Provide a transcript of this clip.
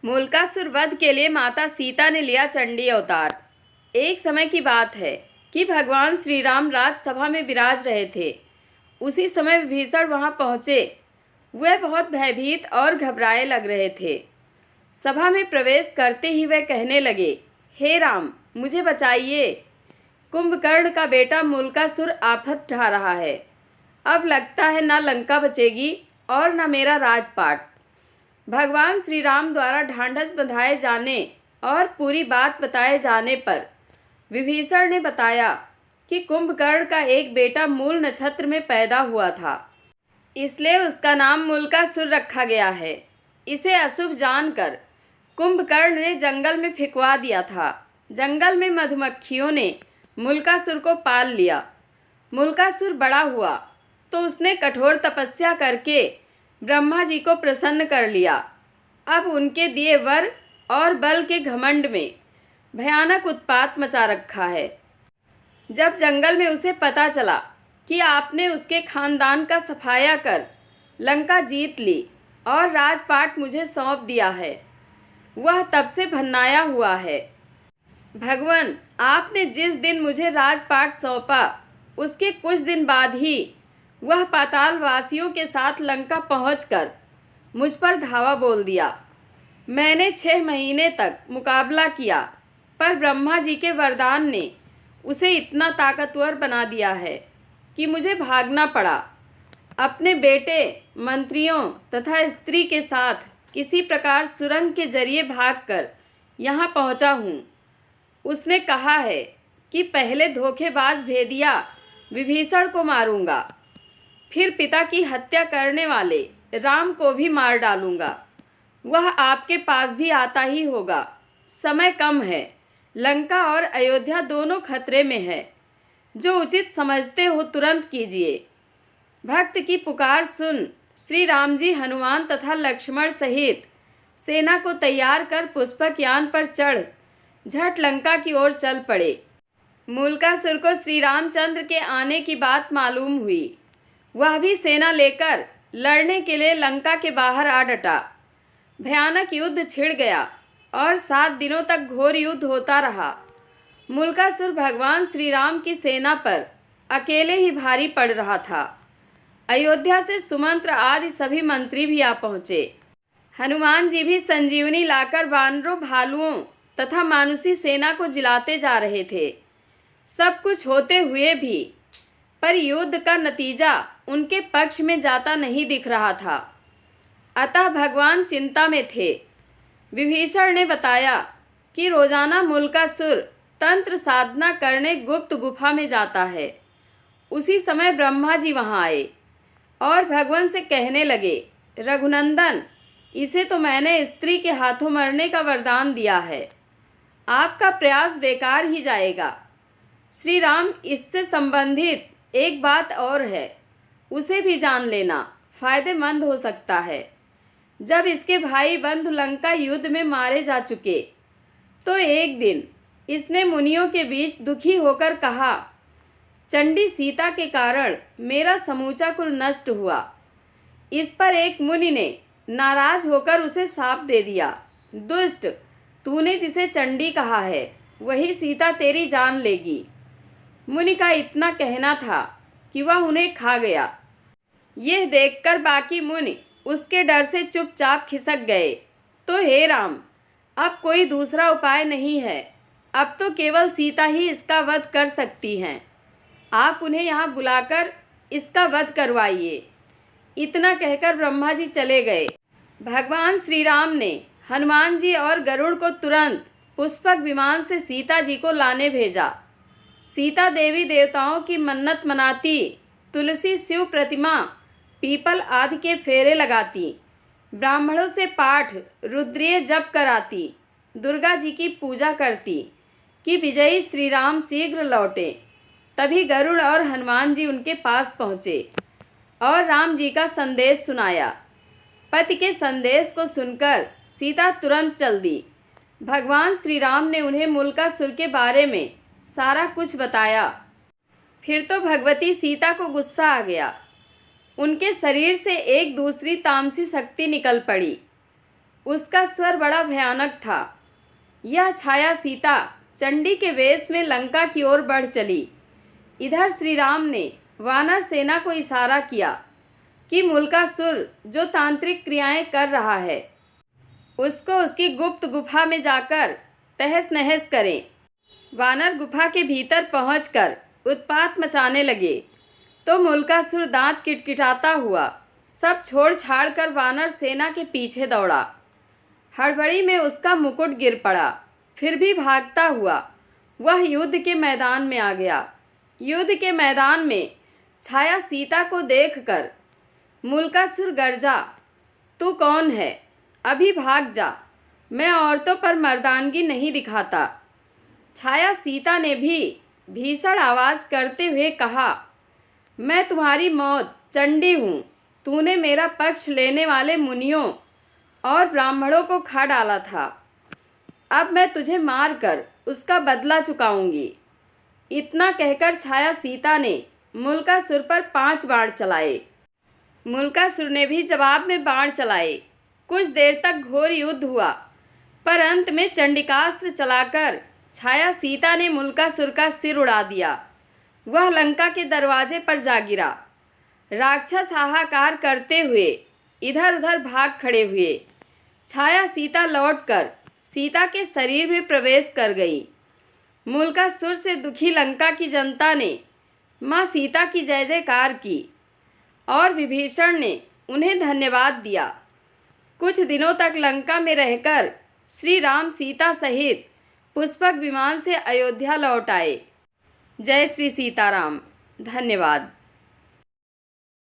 मूलकासुर वध के लिए माता सीता ने लिया चंडी अवतार। एक समय की बात है कि भगवान श्री राम राजसभा में विराज रहे थे। उसी समय विभीषण वहां पहुंचे। वह बहुत भयभीत और घबराए लग रहे थे। सभा में प्रवेश करते ही वह कहने लगे, हे राम, मुझे बचाइए। कुंभकर्ण का बेटा मूलकासुर आफत ढा रहा है। अब लगता है ना लंका बचेगी और न मेरा राजपाट। भगवान श्री राम द्वारा ढांढस बंधाए जाने और पूरी बात बताए जाने पर विभीषण ने बताया कि कुंभकर्ण का एक बेटा मूल नक्षत्र में पैदा हुआ था, इसलिए उसका नाम मूलकासुर रखा गया है। इसे अशुभ जानकर कुंभकर्ण ने जंगल में फेंकवा दिया था। जंगल में मधुमक्खियों ने मूलकासुर को पाल लिया। मूलकासुर बड़ा हुआ तो उसने कठोर तपस्या करके ब्रह्मा जी को प्रसन्न कर लिया। अब उनके दिए वर और बल के घमंड में भयानक उत्पात मचा रखा है। जब जंगल में उसे पता चला कि आपने उसके खानदान का सफाया कर लंका जीत ली और राजपाट मुझे सौंप दिया है, वह तब से भन्नाया हुआ है। भगवान, आपने जिस दिन मुझे राजपाट सौंपा उसके कुछ दिन बाद ही वह पाताल वासियों के साथ लंका पहुंचकर मुझ पर धावा बोल दिया। मैंने 6 महीने तक मुकाबला किया, पर ब्रह्मा जी के वरदान ने उसे इतना ताकतवर बना दिया है कि मुझे भागना पड़ा। अपने बेटे, मंत्रियों तथा स्त्री के साथ किसी प्रकार सुरंग के जरिए भागकर यहाँ पहुँचा हूँ। उसने कहा है कि पहले धोखेबाज भेदिया विभीषण को मारूंगा, फिर पिता की हत्या करने वाले राम को भी मार डालूंगा। वह आपके पास भी आता ही होगा। समय कम है। लंका और अयोध्या दोनों खतरे में है। जो उचित समझते हो तुरंत कीजिए। भक्त की पुकार सुन श्री राम जी हनुमान तथा लक्ष्मण सहित सेना को तैयार कर पुष्पक यान पर चढ़ झट लंका की ओर चल पड़े। मूलकासुर को श्री रामचंद्र के आने की बात मालूम हुई। वह भी सेना लेकर लड़ने के लिए लंका के बाहर आ डटा। भयानक युद्ध छिड़ गया और 7 दिनों तक घोर युद्ध होता रहा। मूलकासुर भगवान श्री राम की सेना पर अकेले ही भारी पड़ रहा था। अयोध्या से सुमंत्र आदि सभी मंत्री भी आ पहुँचे। हनुमान जी भी संजीवनी लाकर वानरों, भालुओं तथा मानुषी सेना को जिलाते जा रहे थे। सब कुछ होते हुए भी पर युद्ध का नतीजा उनके पक्ष में जाता नहीं दिख रहा था। अतः भगवान चिंता में थे। विभीषण ने बताया कि रोजाना मूलकासुर तंत्र साधना करने गुप्त गुफा में जाता है। उसी समय ब्रह्मा जी वहां आए और भगवान से कहने लगे, रघुनंदन, इसे तो मैंने स्त्री के हाथों मरने का वरदान दिया है। आपका प्रयास बेकार ही जाएगा। श्री राम, इससे संबंधित एक बात और है, उसे भी जान लेना, फायदेमंद हो सकता है। जब इसके भाई बंधु लंका युद्ध में मारे जा चुके तो एक दिन इसने मुनियों के बीच दुखी होकर कहा, चंडी सीता के कारण मेरा समूचा कुल नष्ट हुआ। इस पर एक मुनि ने नाराज होकर उसे शाप दे दिया, दुष्ट, तूने जिसे चंडी कहा है वही सीता तेरी जान लेगी। मुनि का इतना कहना था कि वह उन्हें खा गया। यह देखकर बाकी मुनि उसके डर से चुपचाप खिसक गए। तो हे राम, अब कोई दूसरा उपाय नहीं है। अब तो केवल सीता ही इसका वध कर सकती हैं। आप उन्हें यहाँ बुलाकर इसका वध करवाइए। इतना कहकर ब्रह्मा जी चले गए। भगवान श्री राम ने हनुमान जी और गरुड़ को तुरंत पुष्पक विमान से सीता जी को लाने भेजा। सीता देवी देवताओं की मन्नत मनाती, तुलसी, शिव प्रतिमा, पीपल आदि के फेरे लगाती, ब्राह्मणों से पाठ रुद्रीय जप कराती, दुर्गा जी की पूजा करती कि विजयी श्री राम शीघ्र लौटे। तभी गरुड़ और हनुमान जी उनके पास पहुँचे और राम जी का संदेश सुनाया। पति के संदेश को सुनकर सीता तुरंत चल दी। भगवान श्री राम ने उन्हें मूलकासुर के बारे में सारा कुछ बताया। फिर तो भगवती सीता को गुस्सा आ गया। उनके शरीर से एक दूसरी तामसी शक्ति निकल पड़ी। उसका स्वर बड़ा भयानक था। यह छाया सीता चंडी के वेश में लंका की ओर बढ़ चली। इधर श्री राम ने वानर सेना को इशारा किया कि मुल्कासुर जो तांत्रिक क्रियाएं कर रहा है उसको उसकी गुप्त गुफा में जाकर तहस नहस करें। वानर गुफा के भीतर पहुंचकर उत्पात मचाने लगे तो मुल्कासुर दांत किटकिटाता हुआ सब छोड़ छाड़ कर वानर सेना के पीछे दौड़ा। हड़बड़ी में उसका मुकुट गिर पड़ा, फिर भी भागता हुआ वह युद्ध के मैदान में आ गया। युद्ध के मैदान में छाया सीता को देखकर मुल्कासुर गर्जा, तू कौन है? अभी भाग जा, मैं औरतों पर मर्दानगी नहीं दिखाता। छाया सीता ने भी भीषण आवाज़ करते हुए कहा, मैं तुम्हारी मौत चंडी हूँ। तूने मेरा पक्ष लेने वाले मुनियों और ब्राह्मणों को खा डाला था। अब मैं तुझे मार कर उसका बदला चुकाऊंगी। इतना कहकर छाया सीता ने मुल्कासुर पर 5 बाण चलाए। मुल्कासुर ने भी जवाब में बाण चलाए। कुछ देर तक घोर युद्ध हुआ, पर अंत में चंडिकास्त्र चलाकर छाया सीता ने मुल्कासुर का सिर उड़ा दिया। वह लंका के दरवाजे पर जा गिरा। राक्षस हाहाकार करते हुए इधर उधर भाग खड़े हुए। छाया सीता लौटकर सीता के शरीर में प्रवेश कर गई। मुल्कासुर से दुखी लंका की जनता ने माँ सीता की जय जयकार की और विभीषण ने उन्हें धन्यवाद दिया। कुछ दिनों तक लंका में रहकर श्री राम सीता सहित पुष्पक विमान से अयोध्या लौट आए। जय श्री सीताराम। धन्यवाद।